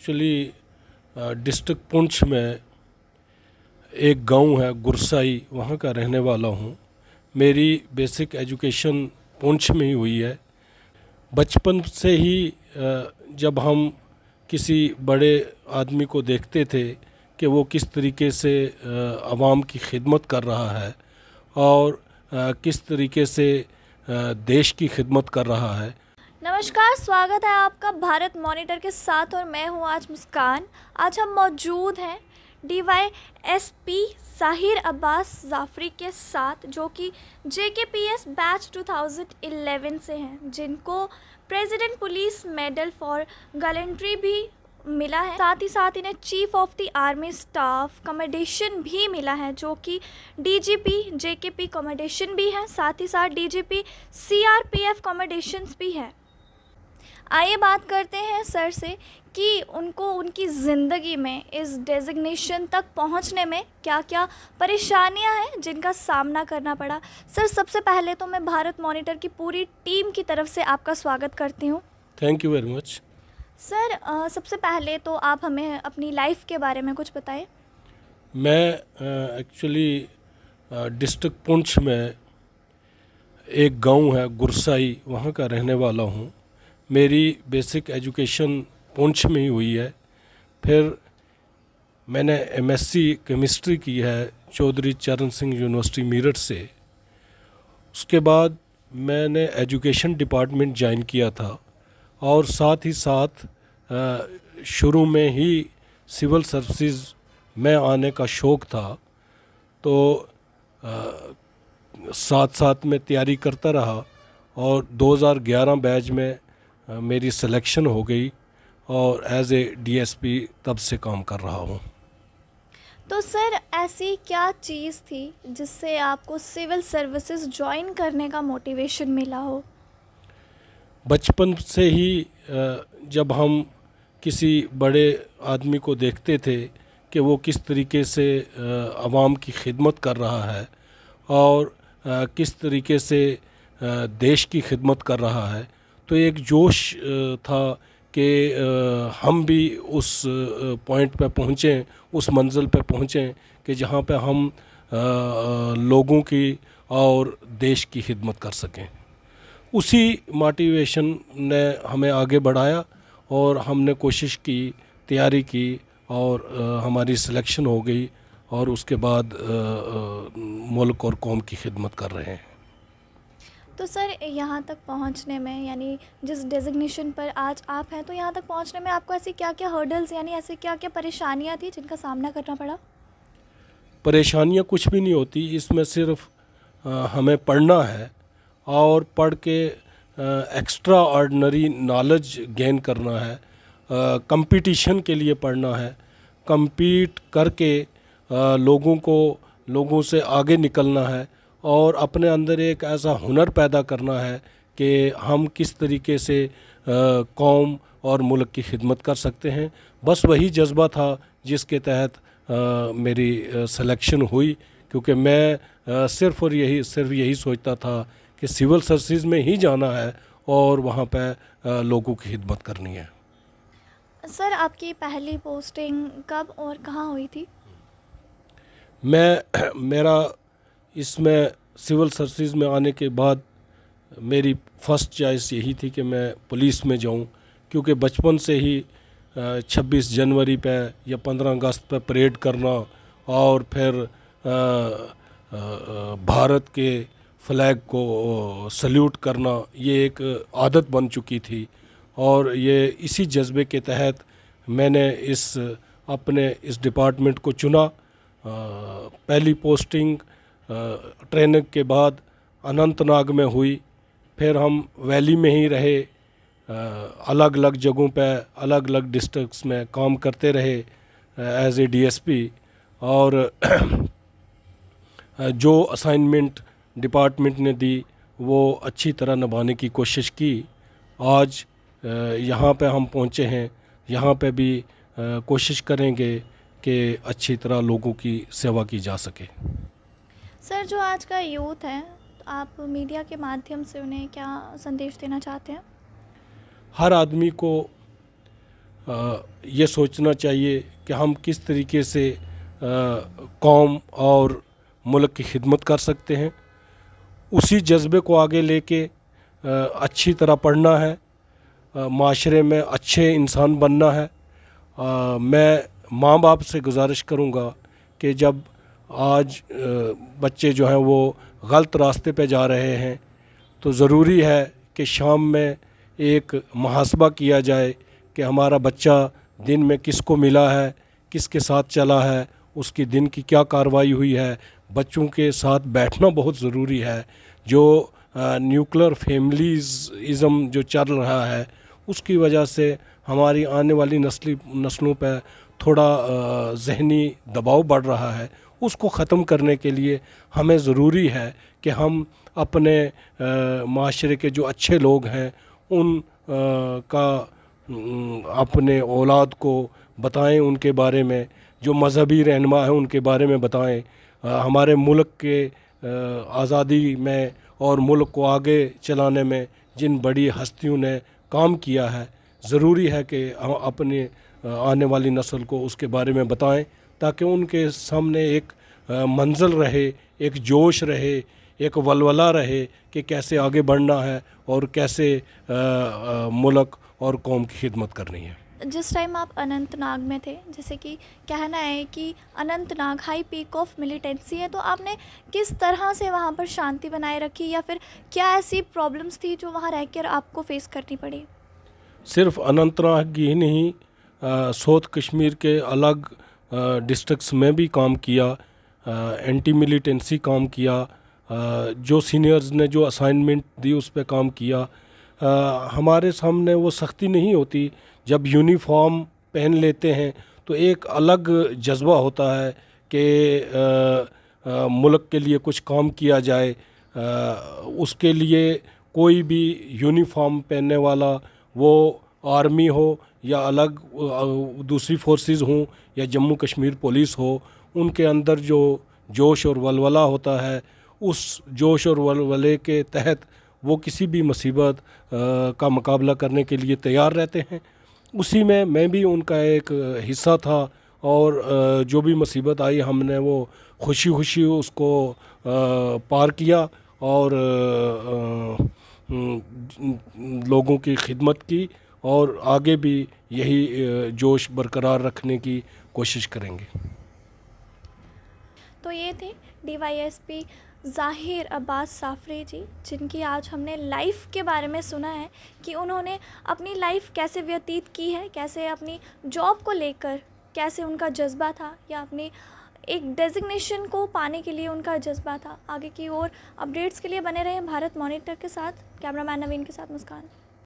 Actually district Poonch में एक गांव है गुरसाई, वहाँ का रहने वाला हूँ। मेरी बेसिक एजुकेशन पुंछ में ही हुई है। बचपन से ही जब हम किसी बड़े आदमी को देखते थे कि वो किस तरीके से आवाम की खिदमत कर रहा है और किस तरीके से देश की खिदमत कर रहा है। नमस्कार, स्वागत है आपका भारत मॉनिटर के साथ और मैं हूं आज मुस्कान। आज हम मौजूद हैं DYSP ज़ाहिर अब्बास जाफरी के साथ, जो कि JKPS बैच 2011 से हैं, जिनको president police medal for gallantry भी मिला है। साथ ही साथ इन्हें chief of the army staff commendation भी मिला है, जो कि DGP JKP कमेंडेशन भी है, साथ ही साथ DGP CRPF कमेंडेशंस भी है। आइए बात करते हैं सर से कि उनको उनकी ज़िंदगी में इस डेजिग्नेशन तक पहुंचने में क्या क्या परेशानियां हैं जिनका सामना करना पड़ा। सर, सबसे पहले तो मैं भारत मॉनिटर की पूरी टीम की तरफ से आपका स्वागत करती हूं। Thank you very much. Sir, सबसे पहले तो आप हमें अपनी लाइफ के बारे में कुछ बताएं। मैं एक्चुअली डिस्ट्रिक्ट पुंछ में एक गांव है गुरसाई, वहाँ का रहने वाला हूँ। मेरी बेसिक एजुकेशन पुंछ में ही हुई है। फिर मैंने MSc केमिस्ट्री की है चौधरी चरण सिंह यूनिवर्सिटी मेरठ से। उसके बाद मैंने एजुकेशन डिपार्टमेंट ज्वाइन किया था और साथ ही साथ शुरू में ही सिविल सर्विसेज में आने का शौक़ था, तो साथ साथ में तैयारी करता रहा और 2011 बैच में मेरी सिलेक्शन हो गई और एज ए DSP तब से काम कर रहा हूँ। तो सर, ऐसी क्या चीज़ थी जिससे आपको सिविल सर्विसेज ज्वाइन करने का मोटिवेशन मिला हो? बचपन से ही जब हम किसी बड़े आदमी को देखते थे कि वो किस तरीके से आवाम की खिदमत कर रहा है और किस तरीके से देश की खिदमत कर रहा है, तो एक जोश था कि हम भी उस पॉइंट पे पहुँचें, उस मंजिल पे पहुँचें कि जहाँ पे हम लोगों की और देश की खिदमत कर सकें। उसी मोटिवेशन ने हमें आगे बढ़ाया और हमने कोशिश की, तैयारी की और हमारी सिलेक्शन हो गई और उसके बाद मुल्क और कौम की खिदमत कर रहे हैं। तो सर, यहाँ तक पहुँचने में, यानी जिस डेजिग्नेशन पर आज आप हैं, तो यहाँ तक पहुँचने में आपको ऐसी क्या क्या हर्डल्स, यानी ऐसी क्या क्या परेशानियाँ थी जिनका सामना करना पड़ा? परेशानियाँ कुछ भी नहीं होती, इसमें सिर्फ हमें पढ़ना है और पढ़ के एक्स्ट्रा ऑर्डिनरी नॉलेज गेन करना है। कंपटीशन के लिए पढ़ना है, compete करके लोगों से आगे निकलना है और अपने अंदर एक ऐसा हुनर पैदा करना है कि हम किस तरीके से कौम और मुल्क की खिदमत कर सकते हैं। बस वही जज्बा था जिसके तहत मेरी सिलेक्शन हुई, क्योंकि मैं सिर्फ यही सोचता था कि सिविल सर्विसेज में ही जाना है और वहाँ पे लोगों की खिदमत करनी है। सर, आपकी पहली पोस्टिंग कब और कहाँ हुई थी? मेरा इसमें सिविल सर्विसेज में आने के बाद मेरी फ़र्स्ट चॉइस यही थी कि मैं पुलिस में जाऊं, क्योंकि बचपन से ही 26 जनवरी पे या 15 अगस्त पे परेड करना और फिर भारत के फ्लैग को सल्यूट करना, ये एक आदत बन चुकी थी और ये इसी जज्बे के तहत मैंने अपने इस डिपार्टमेंट को चुना। पहली पोस्टिंग ट्रेनिंग के बाद अनंतनाग में हुई, फिर हम वैली में ही रहे, अलग अलग जगहों पे अलग अलग डिस्ट्रिक्ट्स में काम करते रहे एज ए DSP और जो असाइनमेंट डिपार्टमेंट ने दी वो अच्छी तरह निभाने की कोशिश की। आज यहाँ पे हम पहुँचे हैं, यहाँ पे भी कोशिश करेंगे कि अच्छी तरह लोगों की सेवा की जा सके। सर, जो आज का यूथ है, तो आप मीडिया के माध्यम से उन्हें क्या संदेश देना चाहते हैं? हर आदमी को ये सोचना चाहिए कि हम किस तरीके से कौम और मुल्क की खिदमत कर सकते हैं। उसी जज्बे को आगे लेके अच्छी तरह पढ़ना है, माशरे में अच्छे इंसान बनना है। मैं माँ बाप से गुजारिश करूँगा कि जब आज बच्चे जो हैं वो गलत रास्ते पे जा रहे हैं तो ज़रूरी है कि शाम में एक मुहासबा किया जाए कि हमारा बच्चा दिन में किसको मिला है, किसके साथ चला है, उसकी दिन की क्या कार्रवाई हुई है। बच्चों के साथ बैठना बहुत ज़रूरी है। जो न्यूक्लियर फैमिलीज़म जो चल रहा है उसकी वजह से हमारी आने वाली नस्लों पर थोड़ा ज़हनी दबाव बढ़ रहा है। उसको ख़त्म करने के लिए हमें ज़रूरी है कि हम अपने माशरे के जो अच्छे लोग हैं उन का अपने औलाद को बताएं, उनके बारे में जो मज़हबी रहनुमा है उनके बारे में बताएं। हमारे मुल्क के आज़ादी में और मुल्क को आगे चलाने में जिन बड़ी हस्तियों ने काम किया है, ज़रूरी है कि हम अपने आने वाली नस्ल को उसके बारे में बताएं ताकि उनके सामने एक मंजिल रहे, एक जोश रहे, एक वलवला रहे कि कैसे आगे बढ़ना है और कैसे मुल्क और कौम की खिदमत करनी है। जिस टाइम आप अनंतनाग में थे, जैसे कि कहना है कि Anantnag high peak of militancy है, तो आपने किस तरह से वहाँ पर शांति बनाए रखी या फिर क्या ऐसी प्रॉब्लम्स थी जो वहाँ रहकर आपको फेस करनी पड़ी? सिर्फ अनंतनाग ही नहीं, साउथ कश्मीर के अलग डिस्ट्रिक्ट्स में भी काम किया, एंटी मिलिटेंसी काम किया, जो सीनियर्स ने जो असाइनमेंट दी उस पर काम किया। हमारे सामने वो सख्ती नहीं होती। जब यूनिफॉर्म पहन लेते हैं तो एक अलग जज्बा होता है कि मुल्क के लिए कुछ काम किया जाए। उसके लिए कोई भी यूनिफॉर्म पहनने वाला, वो आर्मी हो या अलग दूसरी फोर्सेस हों या जम्मू कश्मीर पुलिस हो, उनके अंदर जो जोश और वलवला होता है, उस जोश और वलवले के तहत वो किसी भी मुसीबत का मुकाबला करने के लिए तैयार रहते हैं। उसी में मैं भी उनका एक हिस्सा था और जो भी मुसीबत आई हमने वो खुशी खुशी उसको पार किया और लोगों की खिदमत की और आगे भी यही जोश बरकरार रखने की कोशिश करेंगे। तो ये थे DYSP ज़ाहिर अब्बास जाफ़री जी, जिनकी आज हमने लाइफ के बारे में सुना है कि उन्होंने अपनी लाइफ कैसे व्यतीत की है, कैसे अपनी जॉब को लेकर कैसे उनका जज्बा था या अपनी एक डेजिग्नेशन को पाने के लिए उनका जज्बा था। आगे की और अपडेट्स के लिए बने रहें भारत मॉनिटर के साथ। कैमरामैन नवीन के साथ मुस्कान।